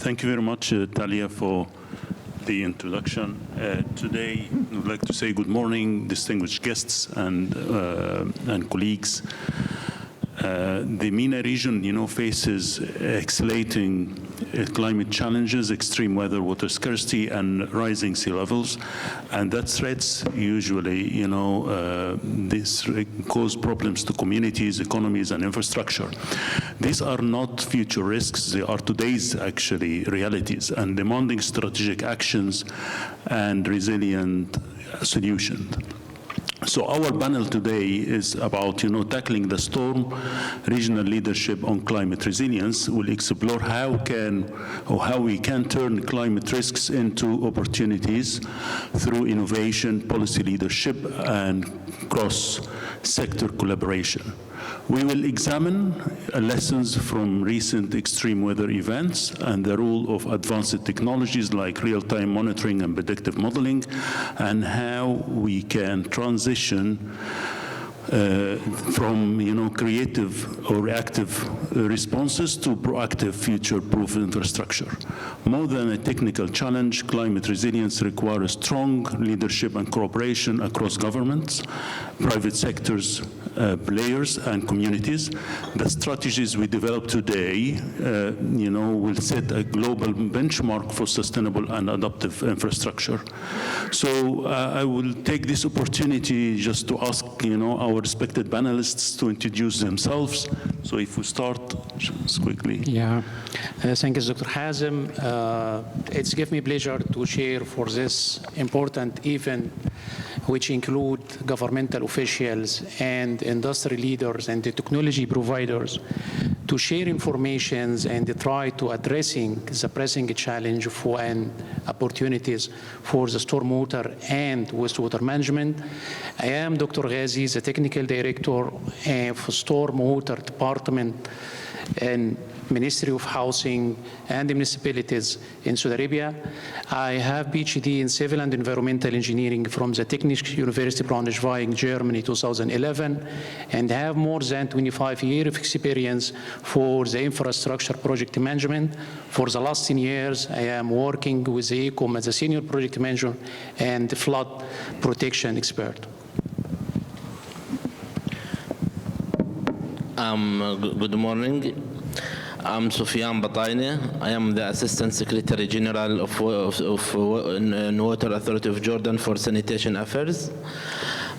Thank you very much, Talia, for the introduction. Today, I would like to say good morning, distinguished guests and colleagues. The MENA region, faces escalating climate challenges, extreme weather, water scarcity, and rising sea levels. And that threats usually, this cause problems to communities, economies, and infrastructure. These are not future risks. They are today's, actually, realities and demanding strategic actions and resilient solutions. So our panel today is about, tackling the storm. Regional leadership on climate resilience will explore how we can turn climate risks into opportunities through innovation, policy leadership, and cross-sector collaboration. We will examine lessons from recent extreme weather events and the role of advanced technologies like real-time monitoring and predictive modeling, and how we can transition from creative or reactive responses to proactive future-proof infrastructure. More than a technical challenge, climate resilience requires strong leadership and cooperation across governments, private sectors, players, and communities. The strategies we develop today, will set a global benchmark for sustainable and adaptive infrastructure. So I will take this opportunity just to ask, our respected panelists to introduce themselves. So if we start just quickly. Yeah, thank you, Dr. Hazem. It's given me pleasure to share for this important event, which include governmental officials and industry leaders and the technology providers, to share information and try to addressing the pressing challenge for and opportunities for the stormwater and wastewater management. I am Dr. Ghazi, the Technical Director of Stormwater Department and Ministry of Housing and Municipalities in Saudi Arabia. I have PhD in Civil and Environmental Engineering from the Technische University Braunschweig, Germany, 2011, and have more than 25 years of experience for the infrastructure project management. For the last 10 years, I am working with the ECOM as a senior project manager and flood protection expert. Good morning. I'm Sufyan Bataine. I am the Assistant Secretary General of Water Authority of Jordan for Sanitation Affairs.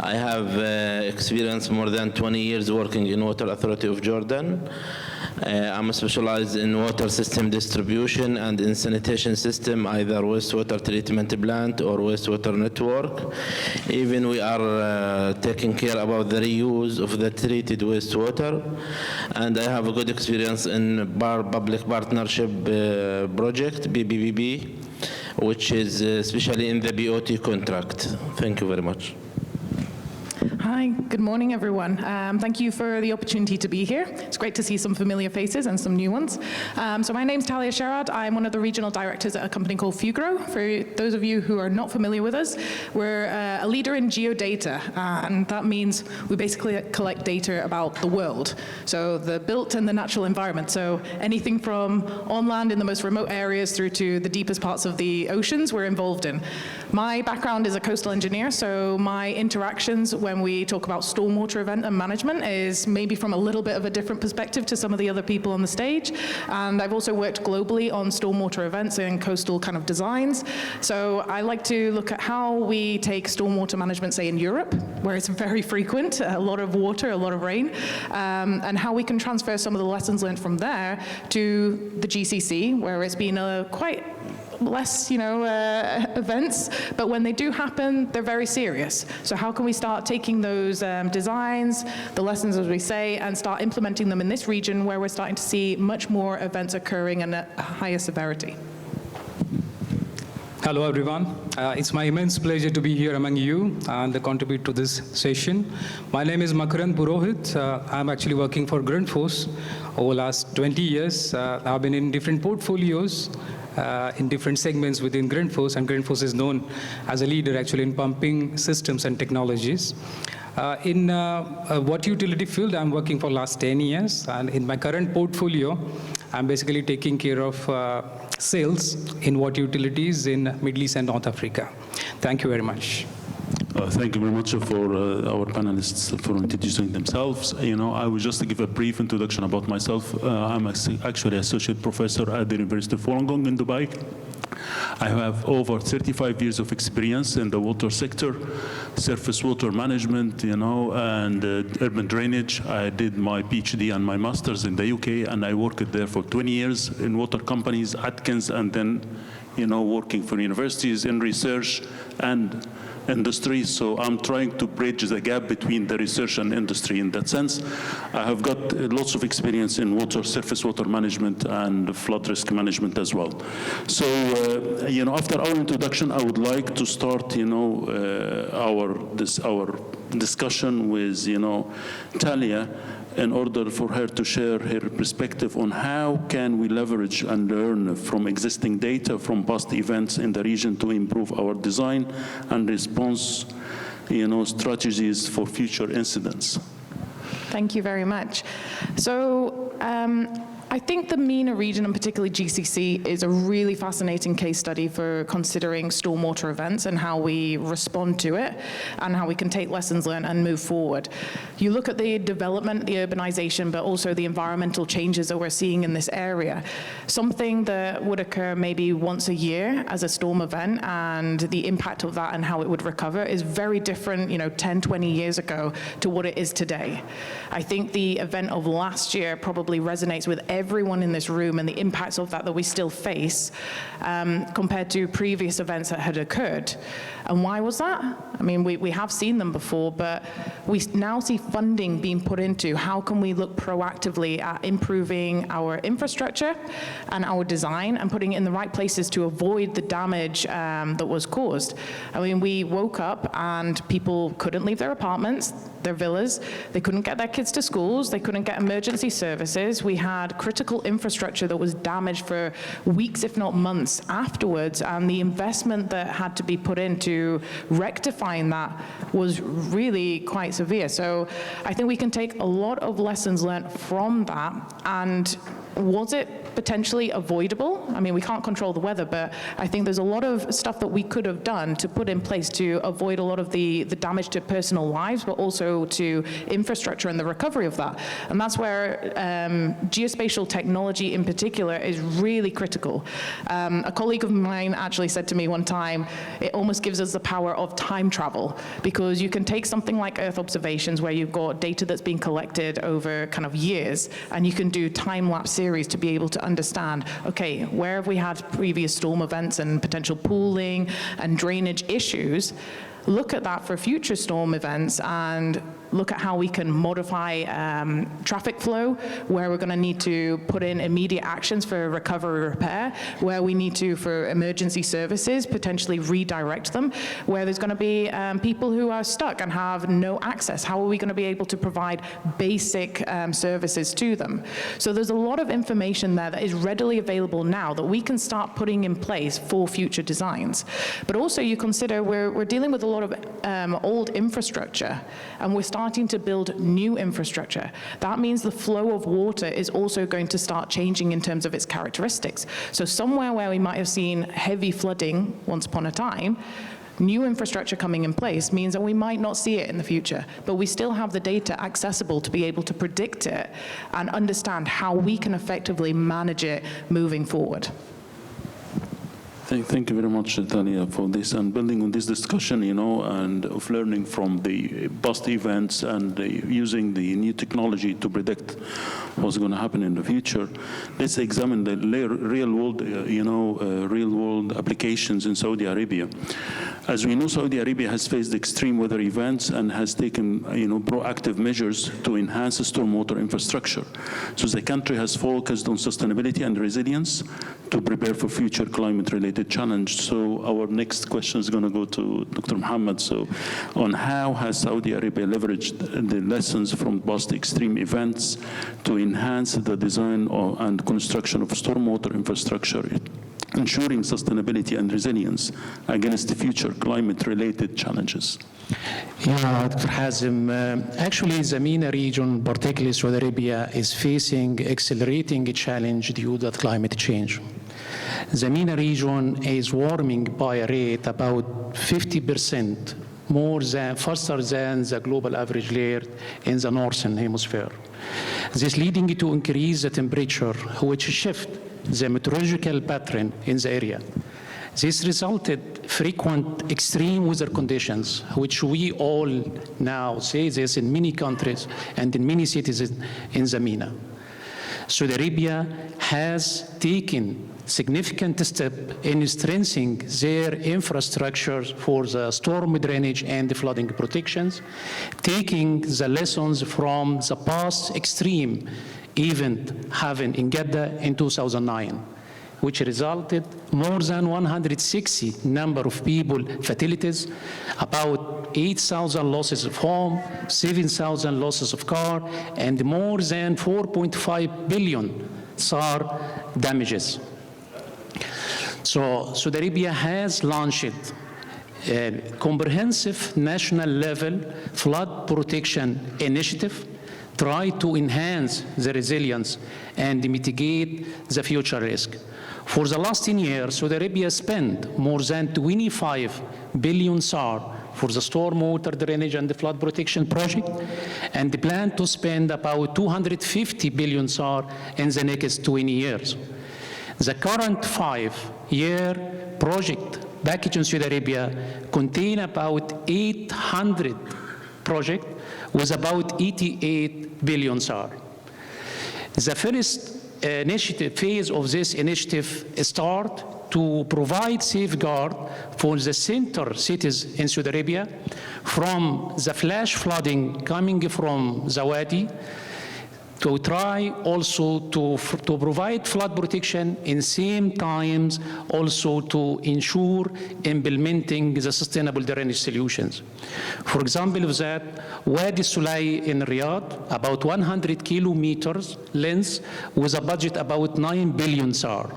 I have experience more than 20 years working in Water Authority of Jordan. I'm specialized in water system distribution and in sanitation system, either wastewater treatment plant or wastewater network. Even we are taking care about the reuse of the treated wastewater. And I have a good experience in public partnership project, BBBB, which is especially in the BOT contract. Thank you very much. Hi, good morning, everyone. Thank you for the opportunity to be here. It's great to see some familiar faces and some new ones. So my name's Talia Sherrod. I'm one of the regional directors at a company called Fugro. For those of you who are not familiar with us, we're a leader in geodata, and that means we basically collect data about the world. So the built and the natural environment. So anything from on land in the most remote areas through to the deepest parts of the oceans we're involved in. My background is a coastal engineer, so my interactions when we talk about stormwater event and management is maybe from a little bit of a different perspective to some of the other people on the stage. And I've also worked globally on stormwater events and coastal kind of designs. So I like to look at how we take stormwater management, say in Europe, where it's very frequent, a lot of water, a lot of rain, and how we can transfer some of the lessons learned from there to the GCC, where it's been quite less, events, but when they do happen, they're very serious. So how can we start taking those designs, the lessons, as we say, and start implementing them in this region where we're starting to see much more events occurring and at a higher severity? Hello, everyone. It's my immense pleasure to be here among you and contribute to this session. My name is Makarand Purohit. I'm actually working for Grundfos over the last 20 years. I've been in different portfolios in different segments within Grundfos, and Grundfos is known as a leader actually in pumping systems and technologies. In water utility field, I'm working for last 10 years, and in my current portfolio, I'm basically taking care of sales in water utilities in Middle East and North Africa. Thank you very much. Thank you very much for our panelists for introducing themselves. I will just give a brief introduction about myself. I'm actually associate professor at the University of Wollongong in Dubai. I have over 35 years of experience in the water sector, surface water management, and urban drainage. I did my PhD and my master's in the UK, and I worked there for 20 years in water companies, Atkins, and then, working for universities in research and industry. So I'm trying to bridge the gap between the research and industry in that sense. I have got lots of experience in water, surface water management and flood risk management as well. So, after our introduction, I would like to start, our discussion with, Talia, in order for her to share her perspective on how can we leverage and learn from existing data from past events in the region to improve our design and response, strategies for future incidents. Thank you very much. So I think the MENA region, and particularly GCC, is a really fascinating case study for considering stormwater events and how we respond to it and how we can take lessons learned and move forward. You look at the development, the urbanization, but also the environmental changes that we're seeing in this area. Something that would occur maybe once a year as a storm event, and the impact of that and how it would recover is very different, 10, 20 years ago to what it is today. I think the event of last year probably resonates with everyone in this room and the impacts of that we still face compared to previous events that had occurred. And why was that? I mean, we have seen them before, but we now see funding being put into how can we look proactively at improving our infrastructure and our design and putting it in the right places to avoid the damage that was caused. I mean, we woke up and people couldn't leave their apartments, their villas, they couldn't get their kids to schools, they couldn't get emergency services. We had critical infrastructure that was damaged for weeks, if not months afterwards, and the investment that had to be put into rectifying that was really quite severe. So I think we can take a lot of lessons learned from that. And was it potentially avoidable? I mean, we can't control the weather, but I think there's a lot of stuff that we could have done to put in place to avoid a lot of the damage to personal lives, but also to infrastructure and the recovery of that. And that's where geospatial technology in particular is really critical. A colleague of mine actually said to me one time, it almost gives us the power of time travel, because you can take something like Earth observations where you've got data that's been collected over kind of years, and you can do time-lapse series to be able to understand, okay, where have we had previous storm events and potential pooling and drainage issues? Look at that for future storm events and look at how we can modify traffic flow, where we're going to need to put in immediate actions for recovery repair, where we need to, for emergency services, potentially redirect them, where there's going to be people who are stuck and have no access. How are we going to be able to provide basic services to them? So there's a lot of information there that is readily available now that we can start putting in place for future designs. But also you consider we're dealing with a lot of old infrastructure, and we're starting to build new infrastructure. That means the flow of water is also going to start changing in terms of its characteristics. So somewhere where we might have seen heavy flooding once upon a time, new infrastructure coming in place means that we might not see it in the future, but we still have the data accessible to be able to predict it and understand how we can effectively manage it moving forward. Thank you very much, Talia, for this, and building on this discussion, and of learning from the past events and using the new technology to predict what's going to happen in the future. Let's examine the real-world, real-world applications in Saudi Arabia. As we know, Saudi Arabia has faced extreme weather events and has taken, proactive measures to enhance the stormwater infrastructure. So the country has focused on sustainability and resilience to prepare for future climate-related challenge. So our next question is going to go to Dr. Muhammad. So on how has Saudi Arabia leveraged the lessons from past extreme events to enhance the design and construction of stormwater infrastructure ensuring sustainability and resilience against future climate-related challenges? Yeah, Dr. Hazem, actually the MENA region, particularly Saudi Arabia, is facing accelerating challenge due to climate change. The MENA region is warming by a rate about 50% faster than the global average rate in the northern hemisphere. This leading to increase the temperature, which shift the meteorological pattern in the area. This resulted frequent extreme weather conditions, which we all now see this in many countries and in many cities in the MENA. Saudi Arabia has taken significant step in strengthening their infrastructure for the storm drainage and the flooding protections, taking the lessons from the past extreme event happened in Jeddah in 2009, which resulted more than 160 number of people fatalities, about 8,000 losses of home, 7,000 losses of car, and more than 4.5 billion SAR damages. So Saudi Arabia has launched a comprehensive national level flood protection initiative, try to enhance the resilience and mitigate the future risk. For the last 10 years, Saudi Arabia spent more than 25 billion SAR for the stormwater drainage and the flood protection project, and they plan to spend about 250 billion SAR in the next 20 years. The current 5-year project package in Saudi Arabia contain about 800 projects with about 88 billion SAR. The first phase of this initiative start to provide safeguard for the center cities in Saudi Arabia from the flash flooding coming from the Wadi, to try also to provide flood protection in same times also to ensure implementing the sustainable drainage solutions. For example of that, Wadi Sulay in Riyadh, about 100 kilometers length with a budget about 9 billion SAR.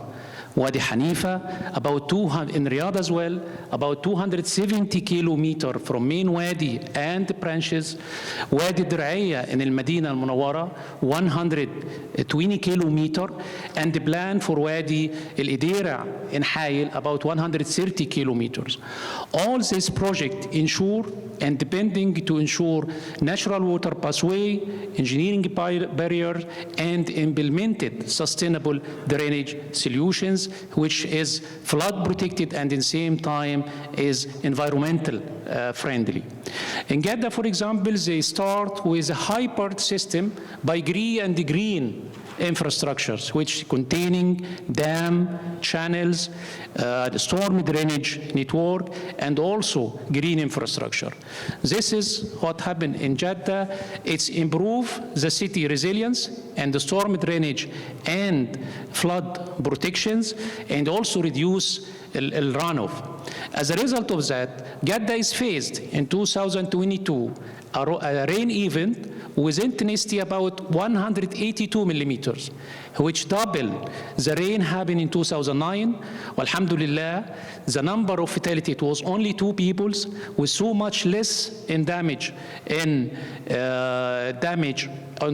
Wadi Hanifa, about 200 in Riyadh as well, about 270 kilometers from main Wadi and the branches. Wadi Dir'aya in Al-Madinah Al-Munawwara, 120 kilometers, and the plan for Wadi Al-Idira in Hayl, about 130 kilometers. All these projects ensure and depending to ensure natural water pathway, engineering barriers, and implemented sustainable drainage solutions, which is flood protected and at the same time is environmental friendly. In Jeddah, for example, they start with a hybrid system by green infrastructures, which containing dam, channels, the storm drainage network, and also green infrastructure. This is what happened in Jeddah. It's improve the city resilience and the storm drainage and flood protections, and also reduce runoff. As a result of that, Jeddah is faced in 2022 a rain event with intensity about 182 millimeters, which double the rain happened in 2009. Alhamdulillah, the number of fatalities was only 2 people, with so much less in damage and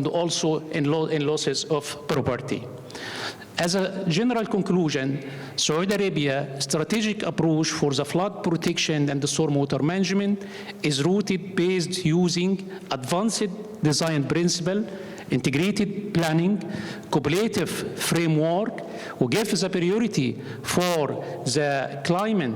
also in losses of property. As a general conclusion, Saudi Arabia's strategic approach for the flood protection and the stormwater management is rooted based using advanced design principle, integrated planning, cooperative framework, who gives the priority for the climate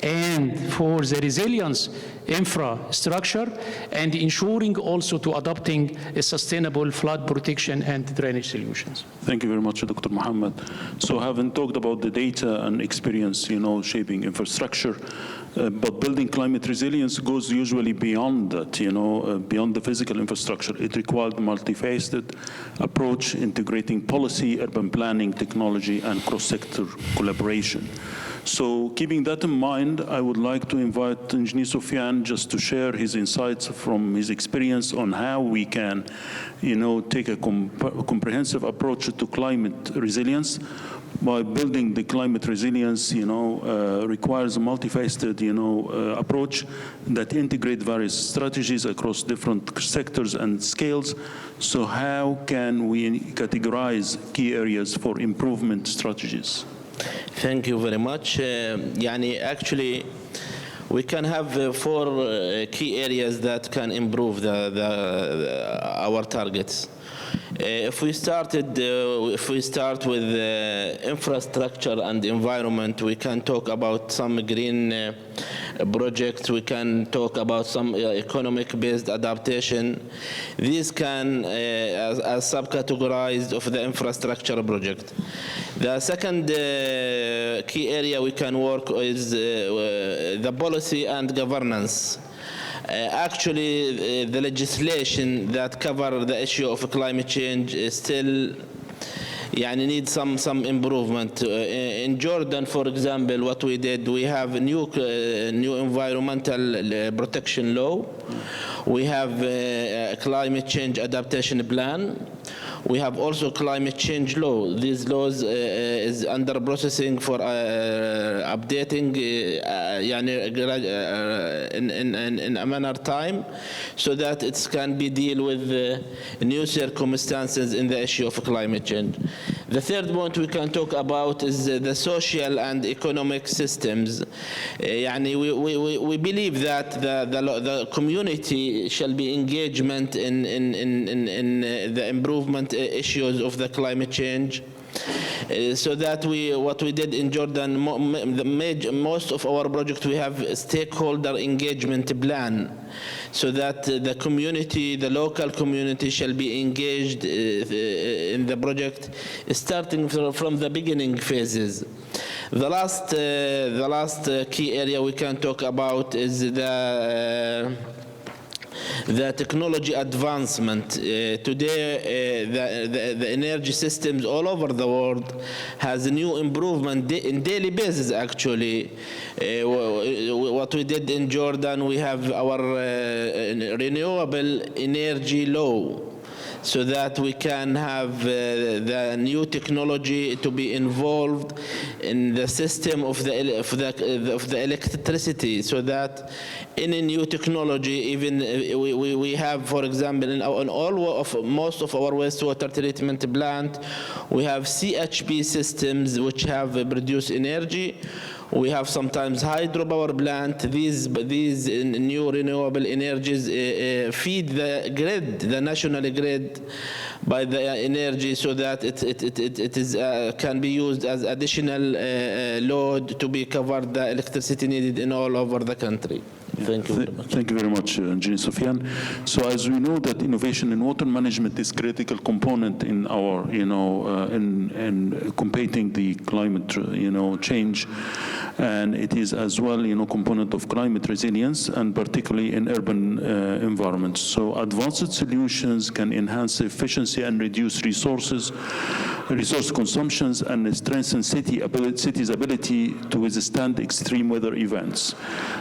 and for the resilience infrastructure, and ensuring also to adopting a sustainable flood protection and drainage solutions. Thank you very much, Dr. Mohammed. So having talked about the data and experience, shaping infrastructure, but building climate resilience goes usually beyond that, beyond the physical infrastructure. It requires a multifaceted approach, integrating policy, urban planning, technology, and cross-sector collaboration. So keeping that in mind, I would like to invite Engineer Sufyan just to share his insights from his experience on how we can, take a comprehensive approach to climate resilience, by building the climate resilience, requires a multifaceted, approach that integrate various strategies across different sectors and scales. So how can we categorize key areas for improvement strategies? Thank you very much. Actually, we can have four key areas that can improve our targets. If we start with infrastructure and environment, we can talk about some green projects. We can talk about some economic-based adaptation. These can as subcategorized of the infrastructure project. The second key area we can work is the policy and governance. Actually, the legislation that cover the issue of climate change is still needs some improvement. In Jordan, for example, what we did, we have a new environmental protection law. We have a climate change adaptation plan. We have also climate change law. These laws is under processing for updating in a manner time, so that it can be deal with new circumstances in the issue of climate change. The third point we can talk about is the social and economic systems. We believe that the community shall be engagement in the improvement issues of the climate change. So that what we did in Jordan, most of our projects, we have a stakeholder engagement plan, so that the community, the local community, shall be engaged in the project, starting from the beginning phases. The last key area we can talk about is the technology advancement. Today, the energy systems all over the world has a new improvement in daily basis, actually. What we did in Jordan, we have our renewable energy law, so that we can have the new technology to be involved in the system of the electricity, so that any new technology, even we have, for example, in most of our wastewater treatment plant, we have CHP systems which have produced energy. We have sometimes hydropower plant. These new renewable energies feed the grid, the national grid, by the energy, so that it is can be used as additional load to be covered the electricity needed in all over the country. Thank you very much. Thank you very much, Engineer Sufyan. So as we know that innovation in water management is critical component in our, in combating the climate, change, and it is as well, component of climate resilience, and particularly in urban environments. So advanced solutions can enhance efficiency and reduce resource consumptions, and strengthen cities' ability to withstand extreme weather events.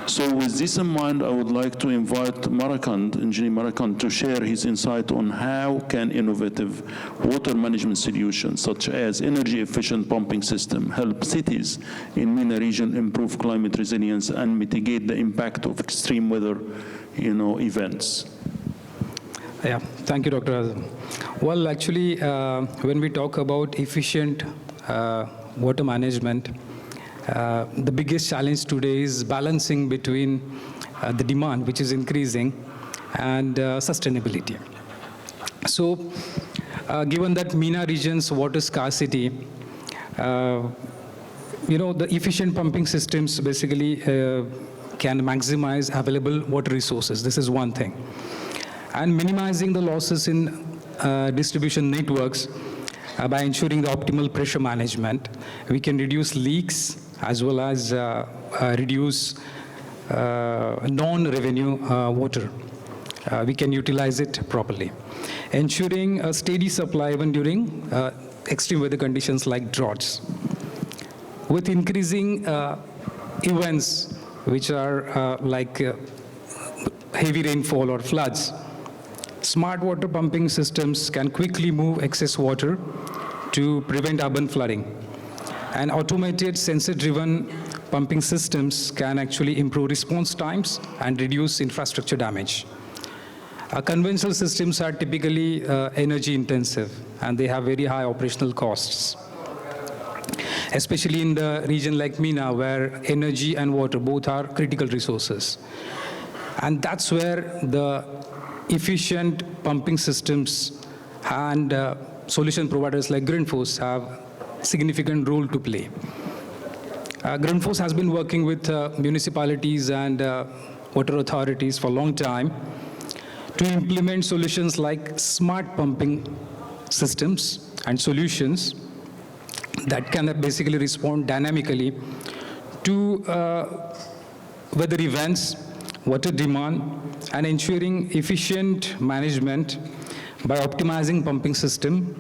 So with this in mind, I would like to invite Engineer Marakand, to share his insight on how can innovative water management solutions, such as energy-efficient pumping system, help cities in MENA region improve climate resilience and mitigate the impact of extreme weather, events. Yeah, thank you, Dr. Hazem. Well, actually, when we talk about efficient water management, the biggest challenge today is balancing between the demand, which is increasing, and sustainability. So, given that MENA region's water scarcity, the efficient pumping systems basically can maximize available water resources. This is one thing. And minimizing the losses in distribution networks by ensuring the optimal pressure management, we can reduce leaks as well as reduce non-revenue water. We can utilize it properly. Ensuring a steady supply even during extreme weather conditions like droughts. With increasing events which are like heavy rainfall or floods, smart water pumping systems can quickly move excess water to prevent urban flooding. And automated sensor-driven pumping systems can actually improve response times and reduce infrastructure damage. Conventional systems are typically energy intensive, and they have very high operational costs, especially in the region like MENA, where energy and water both are critical resources. And that's where the efficient pumping systems and solution providers like Grundfos have significant role to play. Grundfos has been working with municipalities and water authorities for a long time to implement solutions like smart pumping systems and solutions that can basically respond dynamically to weather events, water demand, and ensuring efficient management by optimizing pumping system,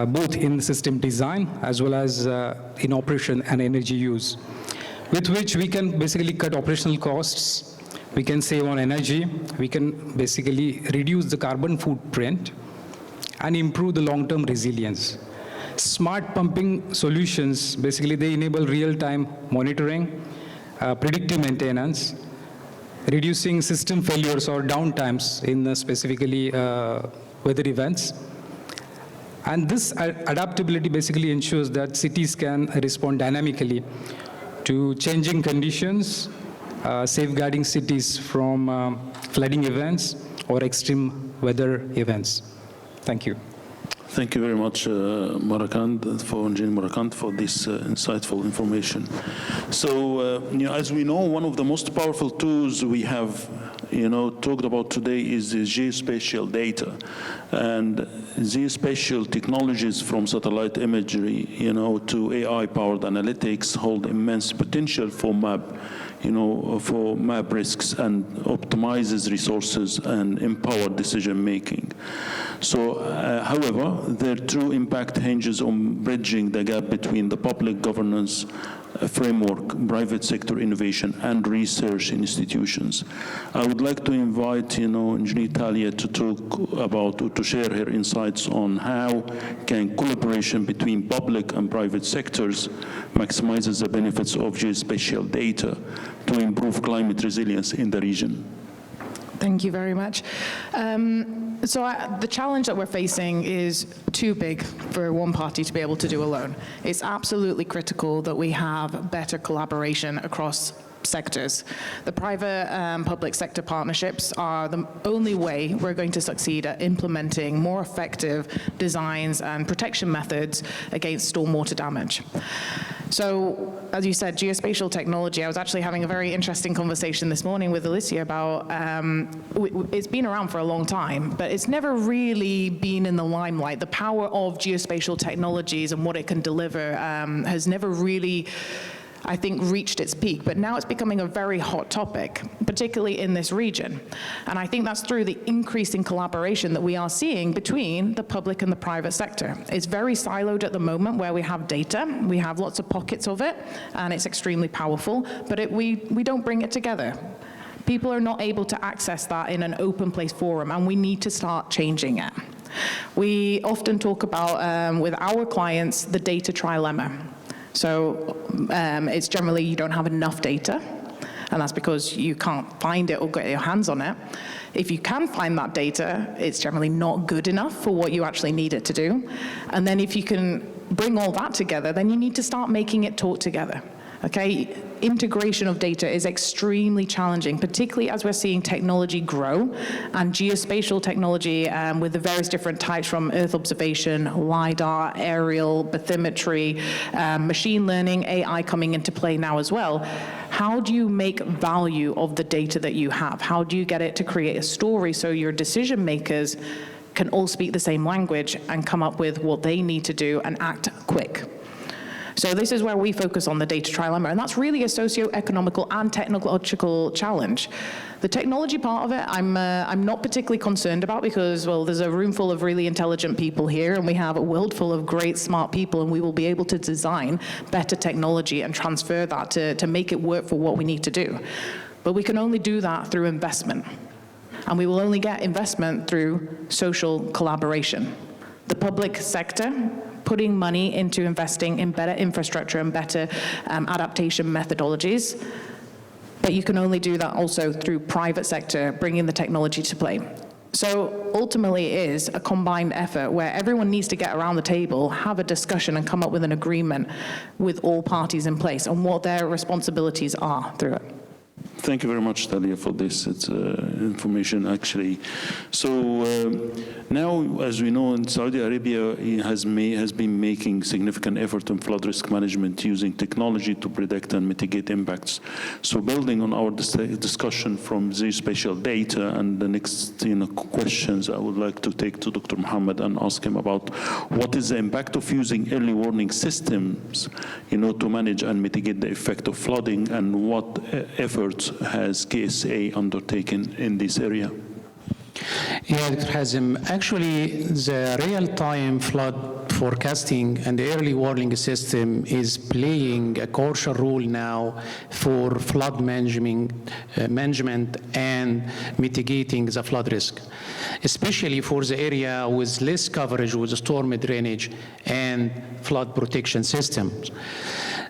both in system design as well as in operation and energy use, with which we can basically cut operational costs, we can save on energy, we can basically reduce the carbon footprint, and improve the long-term resilience. Smart pumping solutions, basically they enable real-time monitoring, predictive maintenance, reducing system failures or downtimes in specifically weather events. And this adaptability basically ensures that cities can respond dynamically to changing conditions, safeguarding cities from flooding events or extreme weather events. Thank you. Thank you very much, Engineer Marakand, for this insightful information. So, as we know, one of the most powerful tools we have, talked about today is the geospatial data. And geospatial technologies from satellite imagery, to AI-powered analytics hold immense potential for map risks and optimizes resources and empower decision-making. So, however, their true impact hinges on bridging the gap between the public governance framework, private sector innovation, and research institutions. I would like to invite, Engineer Talia to talk about, or to share her insights on how can collaboration between public and private sectors maximizes the benefits of geospatial data to improve climate resilience in the region. Thank you very much. The challenge that we're facing is too big for one party to be able to do alone. It's absolutely critical that we have better collaboration across sectors. The private public sector partnerships are the only way we're going to succeed at implementing more effective designs and protection methods against stormwater damage. So, as you said, geospatial technology, I was actually having a very interesting conversation this morning with Alicia about, it's been around for a long time, but it's never really been in the limelight. The power of geospatial technologies and what it can deliver has never really, I think, reached its peak, but now it's becoming a very hot topic, particularly in this region. And I think that's through the increasing collaboration that we are seeing between the public and the private sector. It's very siloed at the moment where we have data, we have lots of pockets of it, and it's extremely powerful, but we don't bring it together. People are not able to access that in an open place forum, and we need to start changing it. We often talk about, with our clients, the data trilemma. So it's generally you don't have enough data, and that's because you can't find it or get your hands on it. If you can find that data, it's generally not good enough for what you actually need it to do. And then if you can bring all that together, then you need to start making it talk together. Okay, integration of data is extremely challenging, particularly as we're seeing technology grow, and geospatial technology with the various different types from Earth observation, LiDAR, aerial, bathymetry, machine learning, AI coming into play now as well. How do you make value of the data that you have? How do you get it to create a story so your decision makers can all speak the same language and come up with what they need to do and act quick? So this is where we focus on the data trilemma, and that's really a socio-economical and technological challenge. The technology part of it, I'm not particularly concerned about because, well, there's a room full of really intelligent people here, and we have a world full of great, smart people, and we will be able to design better technology and transfer that to make it work for what we need to do. But we can only do that through investment, and we will only get investment through social collaboration. The public sector, putting money into investing in better infrastructure and better adaptation methodologies. But you can only do that also through private sector bringing the technology to play. So ultimately it is a combined effort where everyone needs to get around the table, have a discussion and come up with an agreement with all parties in place on what their responsibilities are through it. Thank you very much, Talia, for this information, actually. So now, as we know, in Saudi Arabia has been making significant effort in flood risk management using technology to predict and mitigate impacts. So building on our discussion from geospatial data and the next questions, I would like to take to Dr. Mohammed and ask him about what is the impact of using early warning systems, to manage and mitigate the effect of flooding, and what efforts has KSA undertaken in this area? Yeah, Dr. Hazem, actually the real-time flood forecasting and the early warning system is playing a crucial role now for flood management and mitigating the flood risk, especially for the area with less coverage with storm drainage and flood protection systems.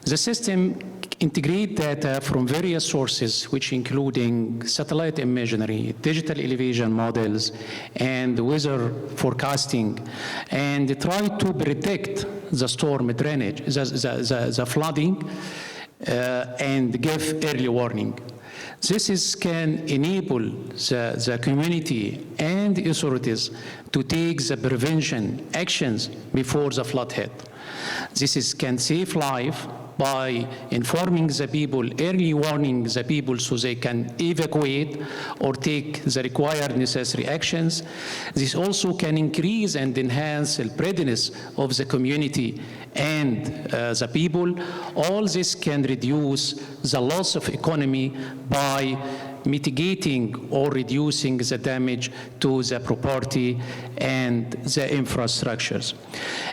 The system integrate data from various sources, which including satellite imagery, digital elevation models, and weather forecasting, and try to predict the storm drainage, the flooding, and give early warning. This can enable the community and authorities to take the prevention actions before the flood hit. This can save life by informing the people, early warning the people so they can evacuate or take the required necessary actions. This also can increase and enhance the readiness of the community and the people. All this can reduce the loss of economy by mitigating or reducing the damage to the property and the infrastructures.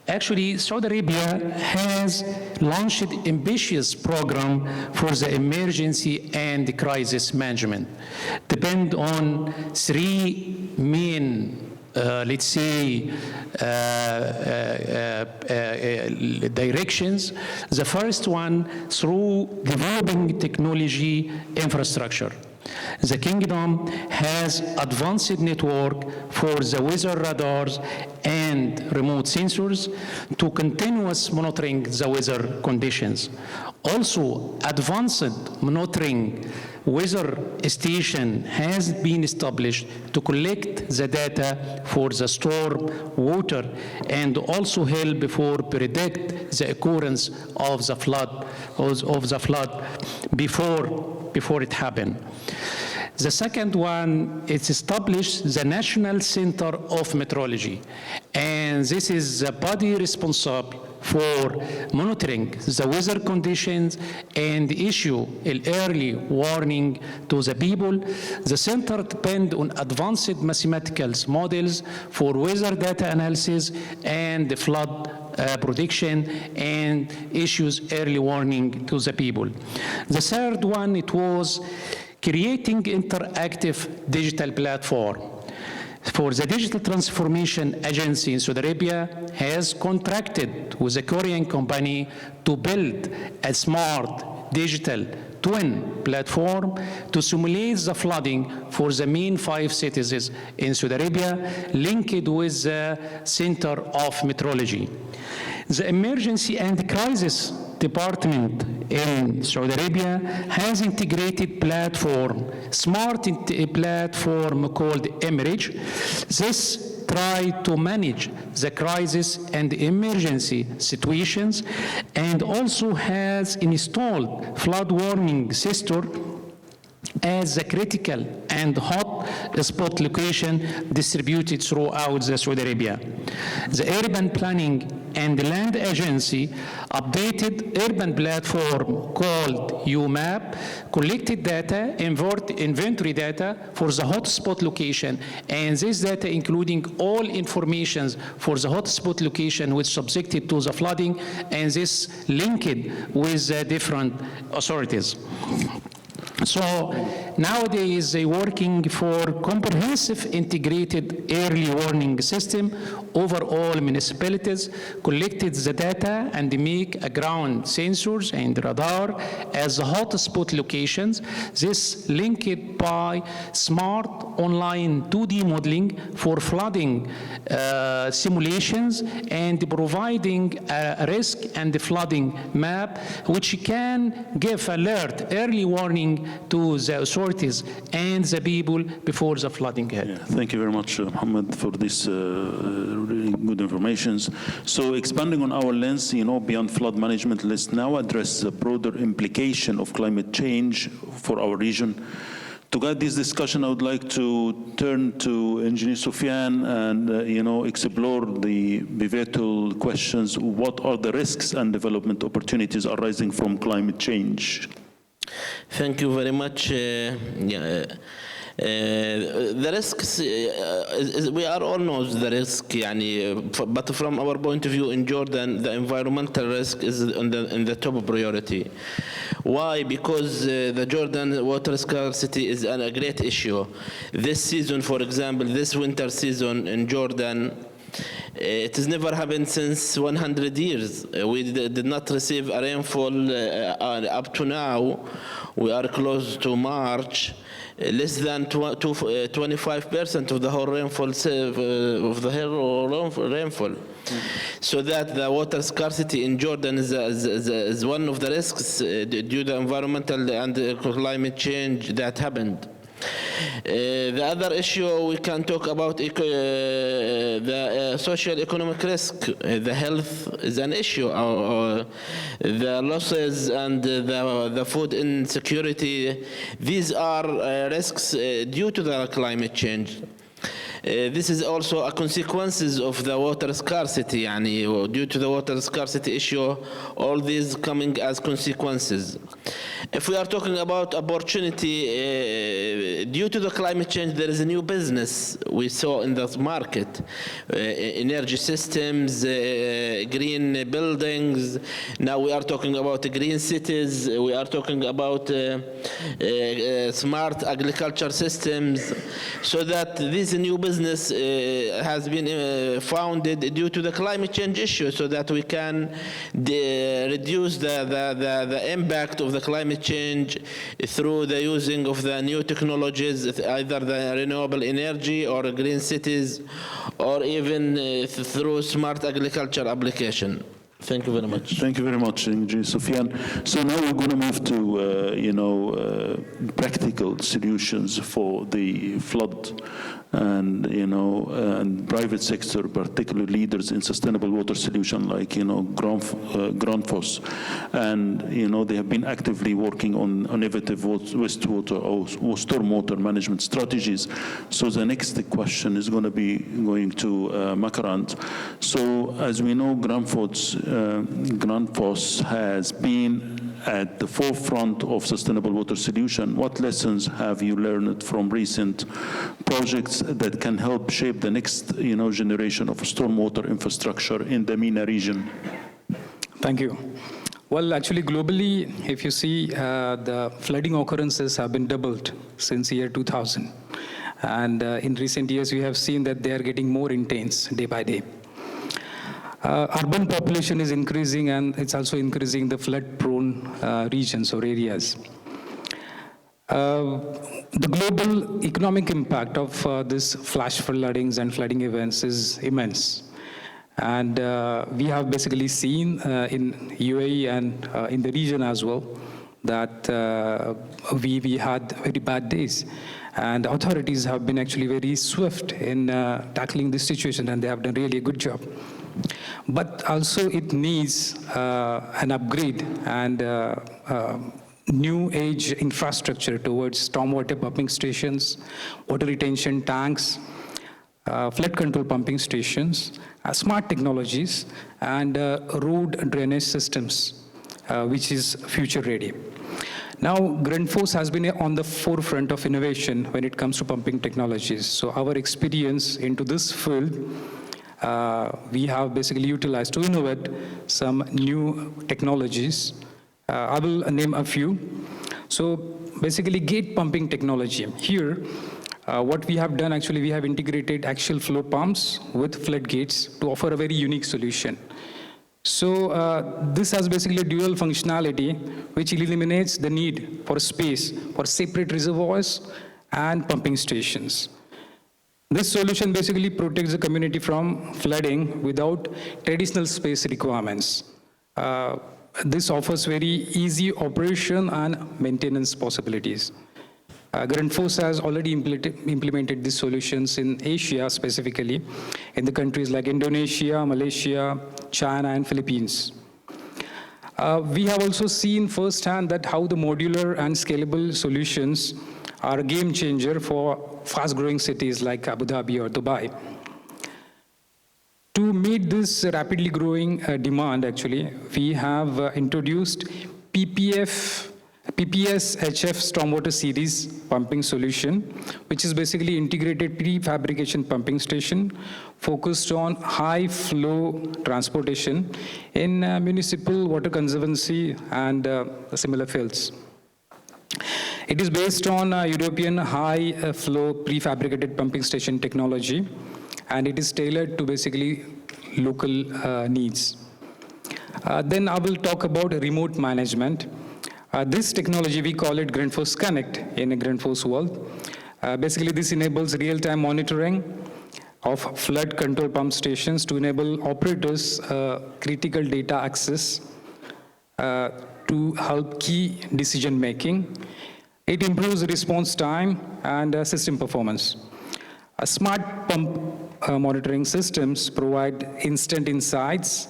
Actually, Saudi Arabia has launched an ambitious program for the emergency and crisis management. Depend on three main let's say, directions. The first one, through developing technology infrastructure. The kingdom has advanced network for the weather radars and remote sensors to continuous monitoring the weather conditions. Also, advanced monitoring weather station has been established to collect the data for the storm water and also help before predict the occurrence of the flood before it happened. The second one, it's established the National Center of Meteorology, and this is the body responsible for monitoring the weather conditions and issue an early warning to the people. The center depends on advanced mathematical models for weather data analysis and flood prediction and issues early warning to the people. The third one, it was creating interactive digital platform. For the Digital Transformation Agency in Saudi Arabia has contracted with a Korean company to build a smart digital twin platform to simulate the flooding for the main 5 cities in Saudi Arabia, linked with the Center of Meteorology. The Emergency and Crisis Department in Saudi Arabia has integrated platform, smart platform called Emerge. This try to manage the crisis and emergency situations and also has installed flood warning system as a critical and hot spot location distributed throughout the Saudi Arabia. The Urban Planning and Land Agency updated urban platform called UMAP, collected data, inventory data for the hotspot location, and this data including all informations for the hotspot location which subjected to the flooding, and this linked with different authorities. So nowadays they working for comprehensive integrated early warning system over all municipalities, collected the data and make a ground sensors and radar as hotspot locations. This linked by smart online 2D modeling for flooding simulations and providing a risk and flooding map which can give alert, early warning to the authorities and the people before the flooding hit. Yeah, thank you very much, Mohammed, for this really good information. So expanding on our lens, beyond flood management, let's now address the broader implication of climate change for our region. To guide this discussion, I would like to turn to Engineer Sufyan and explore the pivotal questions. What are the risks and development opportunities arising from climate change? Thank you very much. The risks, we are all know the risk, but from our point of view in Jordan, the environmental risk is in the top priority. Why? Because the Jordan water scarcity is a great issue. This season, for example, this winter season in Jordan, it has never happened since 100 years. We did not receive a rainfall up to now. We are close to March. Less than 25% of the whole rainfall. So that the water scarcity in Jordan is one of the risks due to the environmental and climate change that happened. The other issue we can talk about the social economic risk. The health is an issue. The losses and the food insecurity. These are risks due to the climate change. This is also a consequences of the water scarcity. Due to the water scarcity issue, all these coming as consequences. If we are talking about opportunity, due to the climate change, there is a new business we saw in the market. Energy systems, green buildings. Now we are talking about green cities. We are talking about smart agriculture systems. So that this new business has been founded due to the climate change issue, so that we can reduce the impact of the climate change through the using of the new technologies, either the renewable energy or green cities, or even through smart agriculture application. Thank you very much. Thank you very much, Engineer Sufyan. So now we're going to move to, practical solutions for the flood and, and private sector, particularly leaders in sustainable water solution like, Grundfos. And, they have been actively working on innovative wastewater or stormwater management strategies. So the next question is going to be going to Makarand. So as we know, Grundfos has been at the forefront of sustainable water solution. What lessons have you learned from recent projects that can help shape the next generation of stormwater infrastructure in the MENA region? Thank you. Well, actually, globally, if you see, the flooding occurrences have been doubled since year 2000. And in recent years, we have seen that they are getting more intense day by day. Urban population is increasing, and it's also increasing the flood-prone regions or areas. The global economic impact of this flash floodings and flooding events is immense. And we have basically seen in UAE and in the region as well that we had very bad days. And authorities have been actually very swift in tackling this situation, and they have done really a good job. But also it needs an upgrade and new age infrastructure towards stormwater pumping stations, water retention tanks, flood control pumping stations, smart technologies, and road drainage systems, which is future ready. Now, Grundfos has been on the forefront of innovation when it comes to pumping technologies. So our experience into this field, we have basically utilized to innovate some new technologies. I will name a few. So basically gate pumping technology. Here, what we have done, actually, we have integrated axial flow pumps with floodgates to offer a very unique solution. So this has basically dual functionality, which eliminates the need for space for separate reservoirs and pumping stations. This solution basically protects the community from flooding without traditional space requirements. This offers very easy operation and maintenance possibilities. Grundfos has already implemented these solutions in Asia, specifically in the countries like Indonesia, Malaysia, China, and Philippines. We have also seen firsthand that how the modular and scalable solutions are a game changer for fast-growing cities like Abu Dhabi or Dubai. To meet this rapidly growing demand, actually, we have introduced PPS HF Stormwater Series pumping solution, which is basically integrated prefabrication pumping station focused on high flow transportation in municipal water conservancy and similar fields. It is based on European high flow prefabricated pumping station technology, and it is tailored to basically local needs. Then I will talk about remote management. This technology, we call it Grundfos Connect in a Grundfos world. Basically, this enables real-time monitoring of flood control pump stations to enable operators critical data access to help key decision-making. It improves response time and system performance. Smart pump monitoring systems provide instant insights.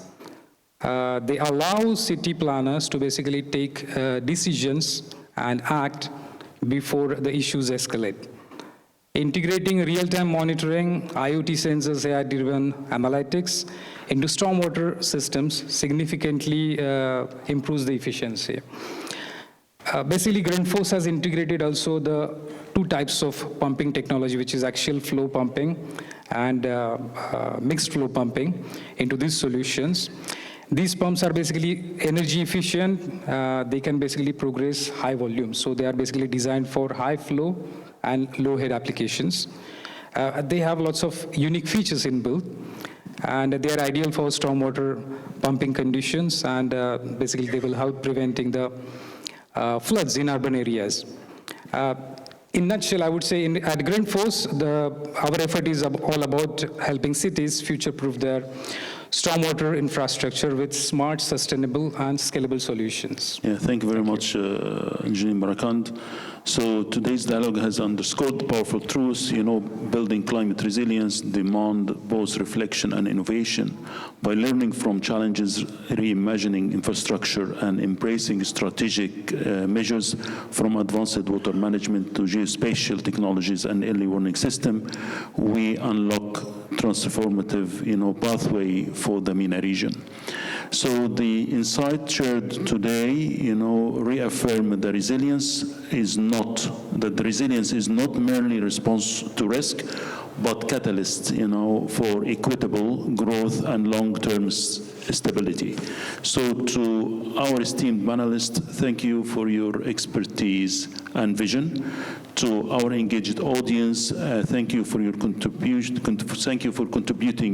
They allow city planners to basically take decisions and act before the issues escalate. Integrating real-time monitoring, IoT sensors, AI-driven analytics into stormwater systems significantly improves the efficiency. Basically, Grundfos has integrated also the two types of pumping technology, which is axial flow pumping and mixed flow pumping into these solutions. These pumps are basically energy efficient. They can basically progress high volumes. So they are basically designed for high flow and low head applications. They have lots of unique features inbuilt, and they are ideal for stormwater pumping conditions, and basically they will help preventing the floods in urban areas. In a nutshell, I would say at Grundfos, our effort is all about helping cities future-proof their stormwater infrastructure with smart, sustainable, and scalable solutions. Yeah, thank you very much, Engineer Barakand. So today's dialogue has underscored the powerful truths, building climate resilience demand both reflection and innovation. By learning from challenges, reimagining infrastructure, and embracing strategic measures from advanced water management to geospatial technologies and early warning system, we unlock transformative, pathway for the MENA region. So the insight shared today, reaffirm that the resilience is not merely response to risk, but catalyst, for equitable growth and long-term stability. So to our esteemed panelists, thank you for your expertise and vision. To our engaged audience, thank you for your contribution. Thank you for contributing,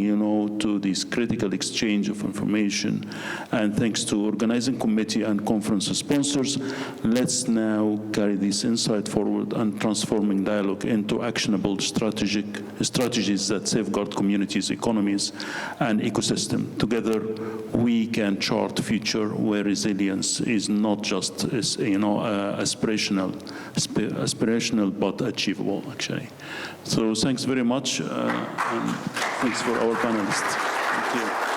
to this critical exchange of information. And thanks to organizing committee and conference sponsors. Let's now carry this insight forward and transforming dialogue into actionable strategies that safeguard communities, economies, and ecosystem. Together, we can chart a future where resilience is not just, aspirational, but achievable, actually. So thanks very much, and thanks for our panelists. Thank you.